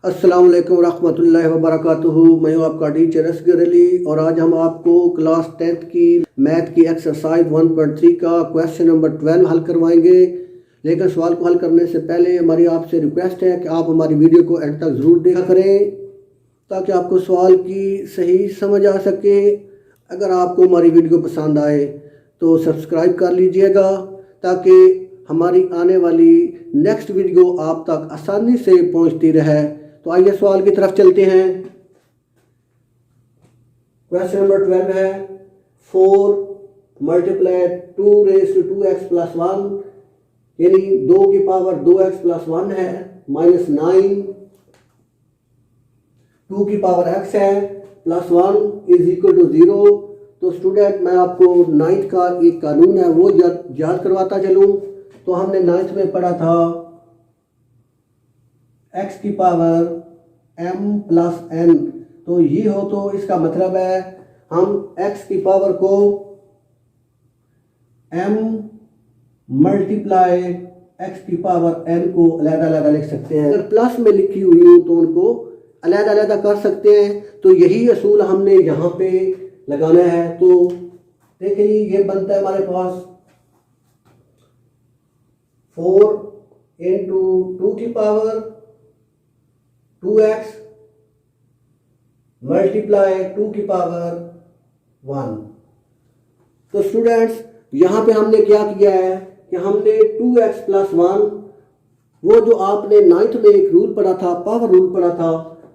अस्सलाम वालेकुम रहमतुल्लाहि व बरकातुहू। मैं हूँ आपका टीचर असगर अली और आज हम आपको क्लास 10th की मैथ की एक्सरसाइज 1.3 का क्वेश्चन नंबर 12 हल करवाएंगे। लेकिन सवाल को हल करने से पहले हमारी आपसे रिक्वेस्ट है कि आप हमारी वीडियो को एंड तक ज़रूर देखा करें ताकि आपको सवाल की सही समझ आ सके। अगर आपको हमारी वीडियो पसंद आए तो सब्सक्राइब कर लीजिएगा ताकि हमारी आने वाली नेक्स्ट वीडियो आप तक आसानी से पहुंचती रहे। तो आइए सवाल की तरफ चलते हैं। क्वेश्चन नंबर 12 है 4 multiply 2 raise to 2x plus 1 यानी 2 की पावर 2x प्लस 1 है माइनस 9 2 की पावर x है प्लस 1 इज इक्वल टू 0। तो स्टूडेंट मैं आपको 9th का एक कानून है वो याद करवाता चलूँ। तो हमने 9th में पढ़ा था x की पावर m प्लस n। तो ये हो तो इसका मतलब है हम x की पावर को m मल्टीप्लाई x की पावर n को अलग-अलग लिख सकते हैं। अगर प्लस में लिखी हुई हो तो उनको अलग-अलग कर सकते हैं। तो यही असूल हमने यहाँ पे लगाना है। तो देखिए ये बनता है हमारे पास 4 इंटू 2 की पावर 2x मल्टीप्लाई 2 की पावर 1। तो स्टूडेंट्स यहाँ पे हमने क्या किया है कि हमने 2x प्लस 1 वो जो आपने 9th में एक रूल पढ़ा था, पावर रूल पढ़ा था,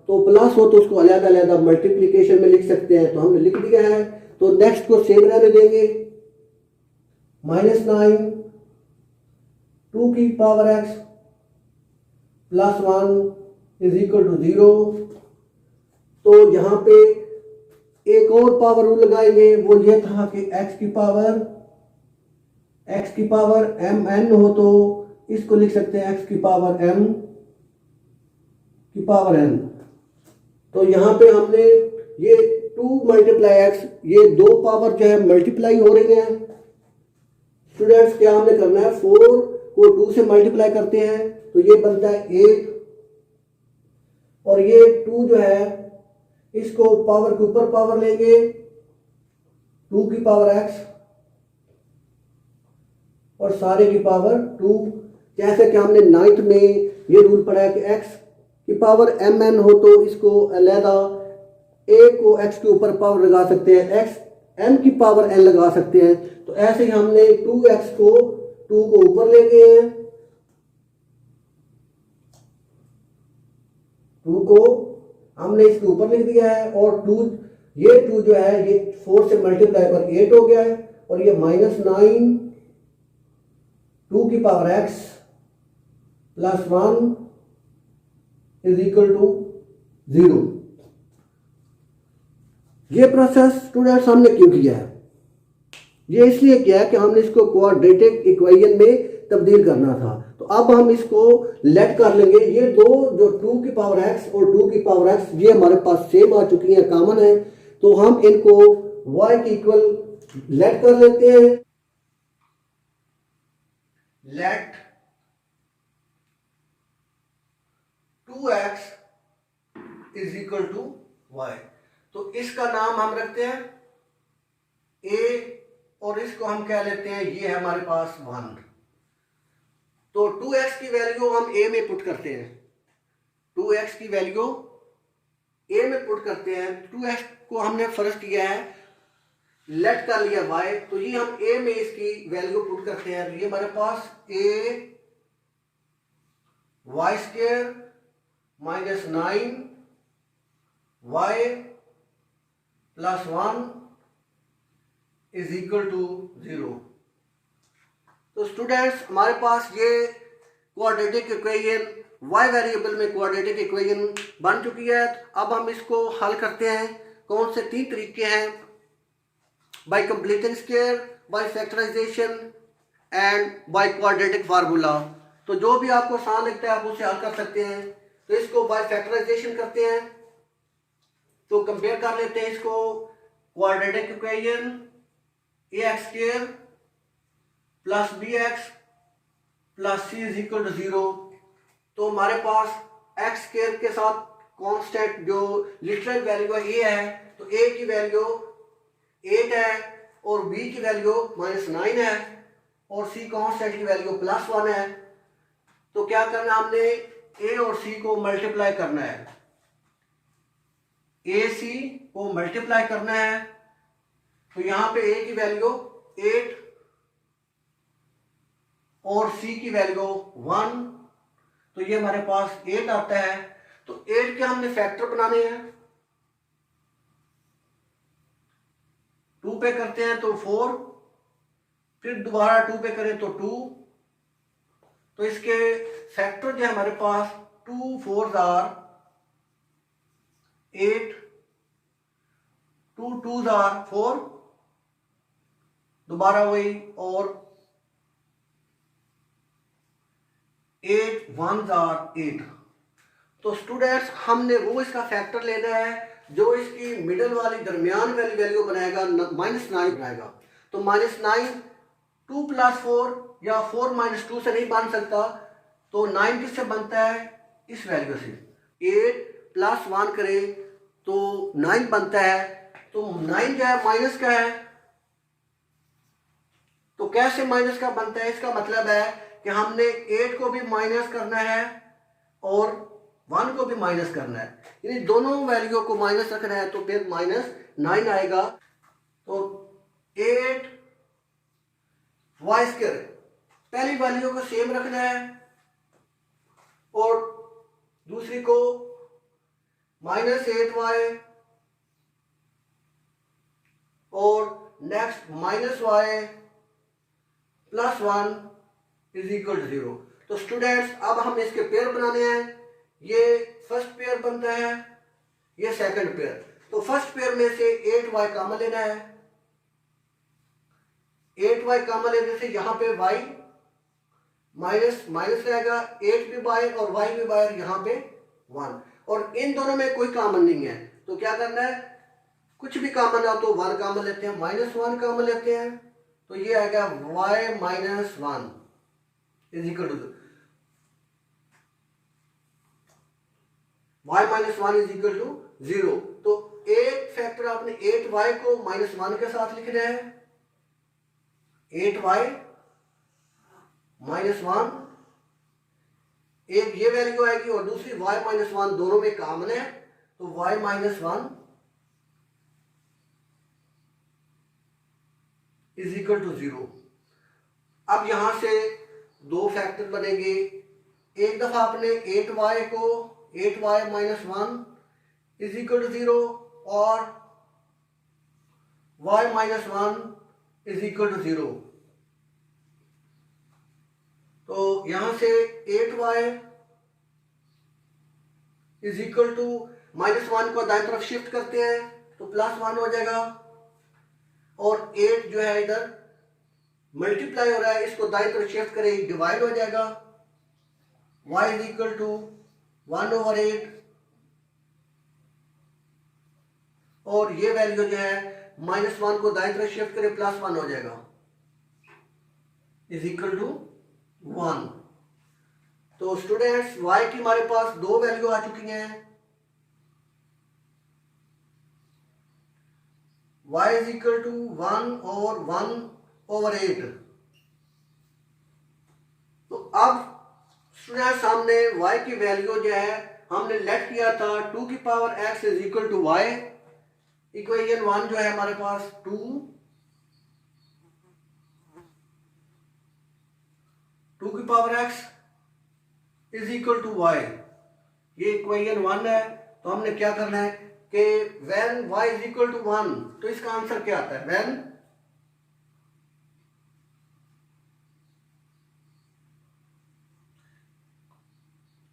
तो प्लस हो तो उसको अलग अलग मल्टीप्लिकेशन में लिख सकते हैं। तो हमने लिख दिया है। तो नेक्स्ट को सेम रहने देंगे माइनस 9 2 की power x plus 1 is equal to 0। तो यहाँ पे एक और पावर रूल लगाएंगे वो ये था कि x की पावर mn हो तो इसको लिख सकते हैं x की पावर m की पावर n। तो यहाँ पे हमने ये 2 मल्टीप्लाई x ये दो पावर जो है मल्टीप्लाई हो रही हैं। स्टूडेंट्स क्या हमने करना है 4 को 2 से मल्टीप्लाई करते हैं तो ये बनता है 8 और ये 2 जो है इसको पावर के ऊपर पावर लेंगे 2 की पावर x और सारे की पावर 2। जैसे कि हमने 9th में ये रूल पढ़ा है कि x की पावर mn हो तो इसको अलहदा a को x के ऊपर पावर लगा सकते हैं, x m की पावर n लगा सकते हैं। तो ऐसे ही हमने 2x को 2 को ऊपर लेके हैं 2 को हमने इसके ऊपर लिख दिया है और 2 ये 2 जो है ये 4 से मल्टीप्लाई कर 8 हो गया है और ये माइनस 9 2 की power x plus 1 is equal to 0। ये प्रोसेस स्टूडेंट्स हमने क्यों किया है? ये इसलिए किया है कि हमने इसको क्वाड्रेटिक इक्वेशन में तब्दील करना था। तो अब हम इसको लेट कर लेंगे। ये दो जो 2 की पावर x और 2 की पावर x ये हमारे पास सेम आ चुकी है, कॉमन है। तो हम इनको y के इक्वल लेट कर लेते हैं। Let 2x is equal to y। तो इसका नाम हम रखते हैं a और इसको हम क्या लेते हैं ये है हमारे पास 1। तो 2x की वैल्यू हम a में पुट करते हैं। 2x की वैल्यू a में पुट करते हैं। 2x को हमने फर्स्ट किया है लेट कर लिया y। तो ये हम a में इसकी वैल्यू पुट करते हैं। तो ये हमारे पास a y square minus 9 y plus 1 is equal to 0। तो स्टूडेंट्स हमारे पास ये क्वाड्रेटिक इक्वेशन y वेरिएबल में क्वाड्रेटिक इक्वेशन बन चुकी है। अब हम इसको हल करते हैं। कौन से 3 तरीके हैं? By completing square, by factorization and by quadratic formula. तो जो भी आपको आसान लगता है आप उसे हल कर सकते हैं। तो इसको बाय फैक्टराइजेशन करते हैं। तो कंपेयर कर लेते हैं इसको quadratic equation ax square plus bx plus c is equal to 0। तो हमारे पास एक्स स्क्वायर के साथ कांस्टेंट जो लिटरल वैल्यू है ये है, तो ए की वैल्यू 8 है और बी की वैल्यू -9 है और सी कांस्टेंट की वैल्यू +1 है। तो क्या करना है, हमने ए और सी को मल्टीप्लाई करना है, ए सी को मल्टीप्लाई करना है। तो यहां पे ए की वैल्यू 8 और सी की वैल्यू 1, तो ये हमारे पास 8 आता है। तो 8 के हमने फैक्टर बनाने हैं, 2 पे करते हैं तो 4, फिर दोबारा 2 पे करें तो 2, तो इसके फैक्टर जो है हमारे पास 2 4s are 8, 2 2s are 4, दोबारा वही, और 8 1s are 8। तो स्टूडेंट्स हमने वो इसका फैक्टर लेना है जो इसकी मिडल वाली दरमियान वाली वैल्यू बनाएगा, -9 बनाएगा। तो -9 2 + 4 या 4 - 2 से नहीं बन सकता, तो 9 किससे बनता है, इस वैल्यू से। 8 + 1 करें तो 9 बनता है। तो 9 जो है माइनस का है, तो कैसे माइनस का बनता है, इसका मतलब है कि हमने 8 को भी माइनस करना है और 1 को भी माइनस करना है, यानी दोनों वैल्यू को माइनस रखना है, तो फिर -9 आएगा। तो 8 y स्क्वायर, पहली वैल्यू को सेम रखना है और दूसरी को -8y और नेक्स्ट -y +1 = 0। तो स्टूडेंट्स अब हम इसके पेयर बनाने हैं, ये फर्स्ट पेयर बनता है, ये सेकंड पेयर। तो फर्स्ट पेयर में से 8y कॉमन लेना है, 8y कॉमन लेने से यहां पे y माइनस माइनस रहेगा, 8 भी बाहर और y भी बाहर, यहां पे 1, और इन दोनों में कोई कॉमन नहीं है। तो क्या करना है, कुछ भी कॉमन हो तो 1 कॉमन लेते हैं, -1 कॉमन लेते हैं, तो ये आएगा y - 1 = y - 1 = 0। तो एक फैक्टर आपने 8y को -1 के साथ लिखना है, 8y -1, एक ये वैल्यू आएगी और दूसरी y - 1, दोनों में कॉमन है, तो y - 1 = 0। अब यहां से दो फैक्टर बनेंगे, एक दफा आपने 8y को 8y - 1 = 0 और y - 1 = 0। तो यहां से 8y = -1 को दाईं तरफ शिफ्ट करते हैं तो +1 हो जाएगा, और 8 जो है इधर मल्टीप्लाई हो रहा है, इसको दाईं तरफ शिफ्ट करें डिवाइड हो जाएगा, y = 1/8, और ये वैल्यू जो है -1 को दाईं तरफ शिफ्ट करें +1 हो जाएगा, = 1। तो स्टूडेंट्स y की हमारे पास दो वैल्यू आ चुकी हैं, y = 1 और 1/8। तो अब स्टूडेंट्स सामने y की वैल्यू जो है हमने लेट किया था 2x = y, इक्वेशन 1 जो है हमारे पास 2x = y, ये इक्वेशन 1 है। तो हमने क्या करना है कि when y = 1, तो इसका आंसर क्या आता है, when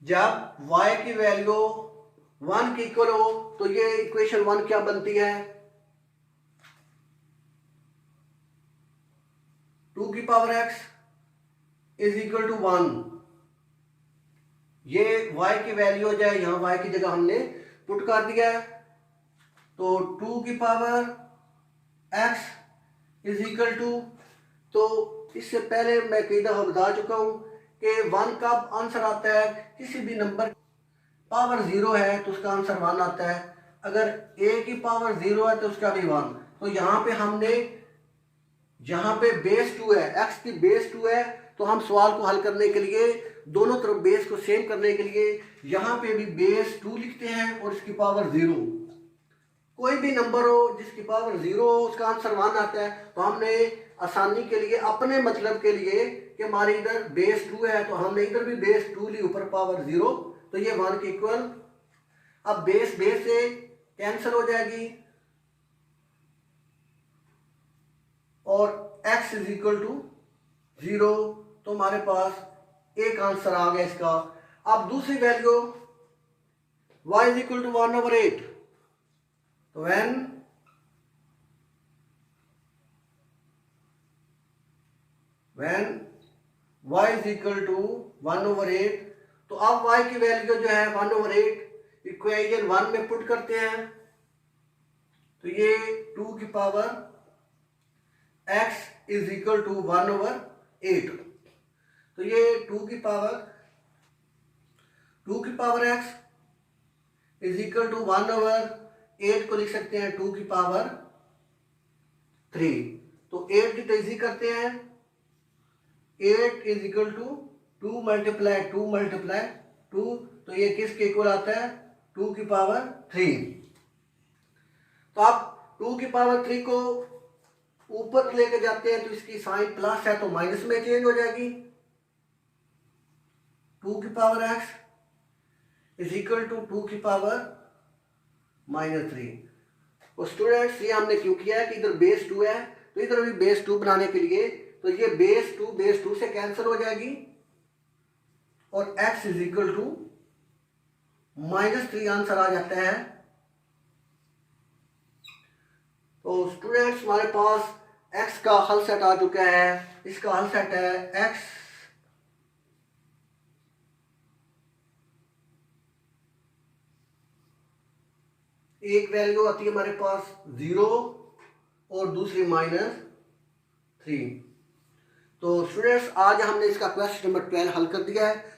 जब y की वैल्यू 1 के इक्वल हो, तो ये इक्वेशन 1 क्या बनती है, 2x = 1। ये y की वैल्यू हो जाए, यहां y की जगह हमने पुट कर दिया है, तो 2x = तो इससे पहले मैं कई दफा बता चुका हूं कि 1 कब आंसर आता है, किसी भी नंबर पावर 0 है तो उसका आंसर 1 आता है, अगर a की पावर 0 है तो उसका भी 1। तो यहाँ पे हमने, जहाँ पे बेस 2 है, x की बेस 2 है, तो हम सवाल को हल करने के लिए दोनों तरफ बेस को सेम करने के लिए यहाँ पे भी बेस 2 लिखते हैं और इसकी पावर 0। कोई भी नंबर हो जिसकी पावर 0 हो उसका आंसर 1 आता है। तो हमने आसानी के लिए, अपने मतलब के लिए कि हमारे इधर बेस 2 है तो हमने इधर भी बेस 2 ली, ऊपर पावर 0, तो ये 1 के इक्वल। अब बेस बेस से कैंसिल हो जाएगी और x इज इक्वल टू 0, तो हमारे पास एक आंसर आ गया इसका। अब दूसरी value y is equal to 1/8, तो when y is equal to 1/8, तो अब y की वैल्यू जो है 1/8 इक्वेशन 1 में पुट करते हैं, तो ये 2 की power x is equal to 1/8, तो ये 2 की power x is equal to 1/8 को लिख सकते हैं 2 की पावर 3। तो 8 की तेजी करते हैं, 8 इज इक्वल टू 2 मल्टीप्लाई 2, तो ये किसके इक्वल आता है, 2 की पावर 3। तो आप 2 की पावर 3 को ऊपर लेके जाते हैं तो इसकी साइन प्लस है तो माइनस में चेंज हो जाएगी। 2 की power x is equal to 2 की पावर -3। तो स्टूडेंट्स, ये हमने क्यों किया है कि इधर बेस 2 है तो इधर भी बेस 2 बनाने के लिए, तो ये बेस 2 से कैंसिल हो जाएगी और x is equal to -3 answer आ जाता है। तो स्टूडेंट्स, हमारे पास x का हल सेट आ चुका है। इसका हल सेट है x एक वैल्यू आती है हमारे पास 0 और दूसरी -3। तो स्टूडेंट्स, आज हमने इसका क्वेश्चन नंबर 12 हल कर दिया है।